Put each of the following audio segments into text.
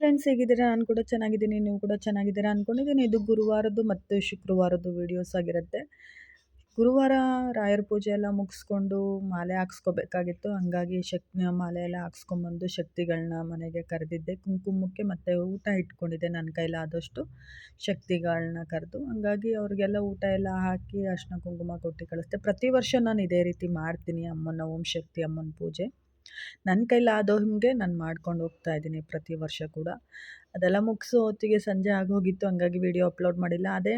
Friends ಹೇಗಿದ್ದೀರಾ? ನಾನು ಕೂಡ ಚೆನ್ನಾಗಿದ್ದೀನಿ. ನೀವು ಕೂಡ ಚೆನ್ನಾಗಿದ್ದೀರಾ ಅನ್ಕೊಂಡಿದ್ದೀನಿ. ಇದು ಗುರುವಾರದ್ದು ಮತ್ತು ಶುಕ್ರವಾರದ್ದು ವೀಡಿಯೋಸ್ ಆಗಿರುತ್ತೆ. ಗುರುವಾರ ರಾಯರ ಪೂಜೆ ಎಲ್ಲ ಮುಗಿಸ್ಕೊಂಡು ಮಾಲೆ ಹಾಕ್ಸ್ಕೋಬೇಕಾಗಿತ್ತು. ಹಂಗಾಗಿ ಮಾಲೆ ಎಲ್ಲ ಹಾಕ್ಸ್ಕೊಂಬಂದು ಶಕ್ತಿಗಳನ್ನ ಮನೆಗೆ ಕರೆದಿದ್ದೆ. ಕುಂಕುಮಕ್ಕೆ ಮತ್ತು ಊಟ ಇಟ್ಕೊಂಡಿದ್ದೆ ನನ್ನ ಕೈಲಾದಷ್ಟು ಶಕ್ತಿಗಳನ್ನ ಕರೆದು. ಹಂಗಾಗಿ ಅವ್ರಿಗೆಲ್ಲ ಊಟ ಎಲ್ಲ ಹಾಕಿ ಅರಿಶಿನ ಕುಂಕುಮ ಕೊಟ್ಟು ಕಳಿಸ್ದೆ. ಪ್ರತಿ ವರ್ಷ ನಾನು ಇದೇ ರೀತಿ ಮಾಡ್ತೀನಿ ಅಮ್ಮನ ಓಂ ಶಕ್ತಿ ಅಮ್ಮನ ಪೂಜೆ. ನನ್ನ ಕೈಲಾದಂಗೆ ನಾನು ಮಾಡ್ಕೊಂಡು ಹೋಗ್ತಾ ಇದ್ದೀನಿ ಪ್ರತಿ ವರ್ಷ ಕೂಡ. ಅದೆಲ್ಲ ಮುಗಿಸೋ ಹೊತ್ತಿಗೆ ಸಂಜೆ ಆಗೋಗಿತ್ತು. ಹಂಗಾಗಿ ವಿಡಿಯೋ ಅಪ್ಲೋಡ್ ಮಾಡಿಲ್ಲ. ಅದೇ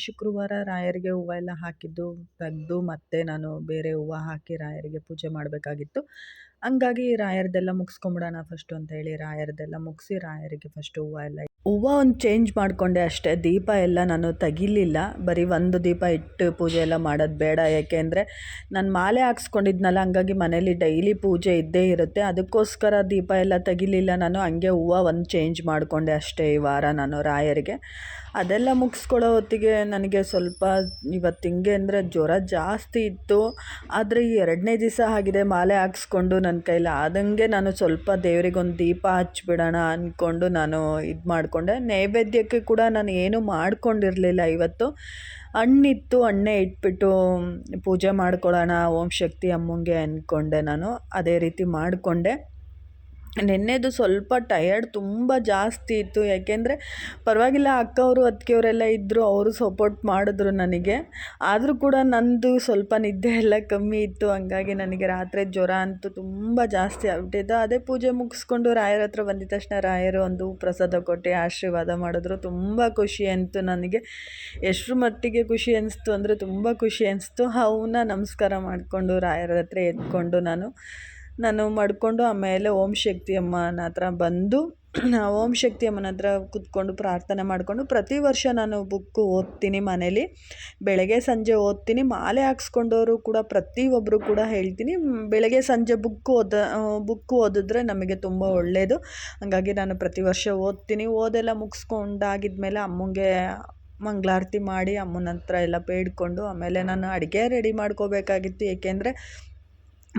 ಶುಕ್ರವಾರ ರಾಯರಿಗೆ ಹೂವು ಎಲ್ಲ ಹಾಕಿದ್ದು ತೆಗೆದು ಮತ್ತೆ ನಾನು ಬೇರೆ ಹೂವು ಹಾಕಿ ರಾಯರಿಗೆ ಪೂಜೆ ಮಾಡಬೇಕಾಗಿತ್ತು. ಹಂಗಾಗಿ ರಾಯರದೆಲ್ಲ ಮುಗಿಸ್ಕೊಂಬಿಡೋಣ ಫಸ್ಟು ಅಂತ ಹೇಳಿ ರಾಯರದೆಲ್ಲ ಮುಗಿಸಿ ರಾಯರಿಗೆ ಫಸ್ಟು ಹೂವು ಒಂದು ಚೇಂಜ್ ಮಾಡಿಕೊಂಡೆ ಅಷ್ಟೇ. ದೀಪ ಎಲ್ಲ ನಾನು ತೆಗಿಲಿಲ್ಲ. ಬರೀ ಒಂದು ದೀಪ ಇಟ್ಟು ಪೂಜೆ ಎಲ್ಲ ಮಾಡೋದು ಬೇಡ. ಏಕೆಂದರೆ ನಾನು ಮಾಲೆ ಹಾಕ್ಸ್ಕೊಂಡಿದ್ನಲ್ಲ, ಹಂಗಾಗಿ ಮನೇಲಿ ಡೈಲಿ ಪೂಜೆ ಇದ್ದೇ ಇರುತ್ತೆ. ಅದಕ್ಕೋಸ್ಕರ ದೀಪ ಎಲ್ಲ ತೆಗಿಲಿಲ್ಲ ನಾನು. ಹಂಗೆ ಹೂವು ಒಂದು ಚೇಂಜ್ ಮಾಡಿಕೊಂಡೆ ಅಷ್ಟೇ ಈ ವಾರ ನಾನು ರಾಯರಿಗೆ. ಅದೆಲ್ಲ ಮುಗಿಸ್ಕೊಳ್ಳೋ ಹೊತ್ತಿಗೆ ನನಗೆ ಸ್ವಲ್ಪ ಇವತ್ತು ಹಿಂಗೆ ಅಂದರೆ ಜ್ವರ ಜಾಸ್ತಿ ಇತ್ತು. ಆದರೆ ಈ 2ನೇ ದಿವಸ ಆಗಿದೆ ಮಾಲೆ ಹಾಕ್ಸ್ಕೊಂಡು ನನ್ನ ಕೈಲಿ ಆದಂಗೆ ನಾನು ಸ್ವಲ್ಪ ದೇವರಿಗೊಂದು ದೀಪ ಹಚ್ಬಿಡೋಣ ಅಂದ್ಕೊಂಡು ನಾನು ಇದು ಮಾಡಿಕೊಂಡೆ. ನೈವೇದ್ಯಕ್ಕೆ ಕೂಡ ನಾನು ಏನೂ ಮಾಡ್ಕೊಂಡಿರಲಿಲ್ಲ ಇವತ್ತು. ಹಣ್ಣಿತ್ತು, ಹಣ್ಣೇ ಇಟ್ಬಿಟ್ಟು ಪೂಜೆ ಮಾಡ್ಕೊಳ್ಳೋಣ ಓಂ ಶಕ್ತಿ ಅಮ್ಮಂಗೆ ಅಂದ್ಕೊಂಡೆ ನಾನು. ಅದೇ ರೀತಿ ಮಾಡಿಕೊಂಡೆ. ನೆನ್ನೆದು ಸ್ವಲ್ಪ ಟಯರ್ಡ್ ತುಂಬ ಜಾಸ್ತಿ ಇತ್ತು. ಯಾಕೆಂದರೆ ಪರವಾಗಿಲ್ಲ, ಅಕ್ಕವರು ಅತ್ತಿಗೆಯವರೆಲ್ಲ ಇದ್ದರು, ಅವರು ಸಪೋರ್ಟ್ ಮಾಡಿದ್ರು ನನಗೆ. ಆದರೂ ಕೂಡ ನಂದು ಸ್ವಲ್ಪ ನಿದ್ದೆ ಎಲ್ಲ ಕಮ್ಮಿ ಇತ್ತು. ಹಂಗಾಗಿ ನನಗೆ ರಾತ್ರಿ ಜ್ವರ ಅಂತೂ ತುಂಬ ಜಾಸ್ತಿ ಆಗ್ಬಿಟ್ಟಿತ್ತು. ಅದೇ ಪೂಜೆ ಮುಗಿಸ್ಕೊಂಡು ರಾಯರ ಹತ್ರ ಬಂದಿದ್ದ ತಕ್ಷಣ ರಾಯರು ಒಂದು ಪ್ರಸಾದ ಕೊಟ್ಟು ಆಶೀರ್ವಾದ ಮಾಡಿದ್ರು. ತುಂಬ ಖುಷಿ ಅನಿಸ್ತು ನನಗೆ. ಎಷ್ಟರ ಮಟ್ಟಿಗೆ ಖುಷಿ ಅನಿಸ್ತು ಅಂದರೆ ತುಂಬ ಖುಷಿ ಅನಿಸ್ತು. ಅವನ್ನ ನಮಸ್ಕಾರ ಮಾಡಿಕೊಂಡು ರಾಯರ ಹತ್ರ ಎತ್ಕೊಂಡು ನಾನು ಮಾಡಿಕೊಂಡು ಆಮೇಲೆ ಓಂ ಶಕ್ತಿ ಅಮ್ಮನ ಹತ್ರ ಬಂದು ಓಂ ಶಕ್ತಿ ಅಮ್ಮನ ಹತ್ರ ಕೂತ್ಕೊಂಡು ಪ್ರಾರ್ಥನೆ ಮಾಡಿಕೊಂಡು ಪ್ರತಿ ವರ್ಷ ನಾನು ಬುಕ್ಕು ಓದ್ತೀನಿ ಮನೇಲಿ. ಬೆಳಗ್ಗೆ ಸಂಜೆ ಓದ್ತೀನಿ. ಮಾಲೆ ಹಾಕ್ಸ್ಕೊಂಡವರು ಕೂಡ ಪ್ರತಿಯೊಬ್ಬರು ಕೂಡ ಹೇಳ್ತೀನಿ, ಬೆಳಗ್ಗೆ ಸಂಜೆ ಬುಕ್ಕು ಓದಿದ್ರೆ ನಮಗೆ ತುಂಬ ಒಳ್ಳೆಯದು. ಹಾಗಾಗಿ ನಾನು ಪ್ರತಿ ವರ್ಷ ಓದ್ತೀನಿ. ಓದೆಲ್ಲ ಮುಗಿಸ್ಕೊಂಡಾಗಿದ್ಮೇಲೆ ಅಮ್ಮಂಗೆ ಮಂಗಳಾರತಿ ಮಾಡಿ ಅಮ್ಮನ ಹತ್ರ ಎಲ್ಲ ಬೇಡ್ಕೊಂಡು ಆಮೇಲೆ ನಾನು ಅಡುಗೆ ರೆಡಿ ಮಾಡ್ಕೋಬೇಕಾಗಿತ್ತು. ಏಕೆಂದರೆ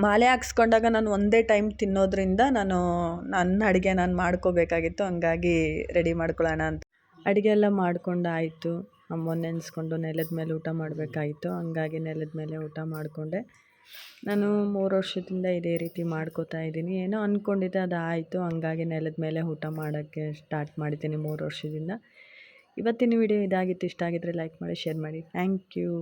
ಮಾಲೆ ಹಾಕ್ಸ್ಕೊಂಡಾಗ ನಾನು ಒಂದೇ ಟೈಮ್ ತಿನ್ನೋದ್ರಿಂದ ನನ್ನ ಅಡುಗೆ ನಾನು ಮಾಡ್ಕೋಬೇಕಾಗಿತ್ತು. ಹಂಗಾಗಿ ರೆಡಿ ಮಾಡ್ಕೊಳ್ಳೋಣ ಅಂತ ಅಡುಗೆ ಎಲ್ಲ ಮಾಡ್ಕೊಂಡಾಯಿತು. ಅಮ್ಮನ ನೆನೆಸ್ಕೊಂಡು ನೆಲದ ಮೇಲೆ ಊಟ ಮಾಡಬೇಕಾಯಿತು. ಹಂಗಾಗಿ ನೆಲದ ಮೇಲೆ ಊಟ ಮಾಡಿಕೊಂಡೆ. ನಾನು 3 ವರ್ಷದಿಂದ ಇದೇ ರೀತಿ ಮಾಡ್ಕೋತಾ ಇದ್ದೀನಿ. ಏನೋ ಅಂದ್ಕೊಂಡಿದ್ದೆ ಅದು ಆಯಿತು. ಹಂಗಾಗಿ ನೆಲದ ಮೇಲೆ ಊಟ ಮಾಡೋಕ್ಕೆ ಸ್ಟಾರ್ಟ್ ಮಾಡಿದ್ದೀನಿ 3 ವರ್ಷದಿಂದ. ಇವತ್ತಿನ ವಿಡಿಯೋ ಇದಾಗಿತ್ತು. ಇಷ್ಟ ಆಗಿದ್ದರೆ ಲೈಕ್ ಮಾಡಿ, ಶೇರ್ ಮಾಡಿ. Thank you.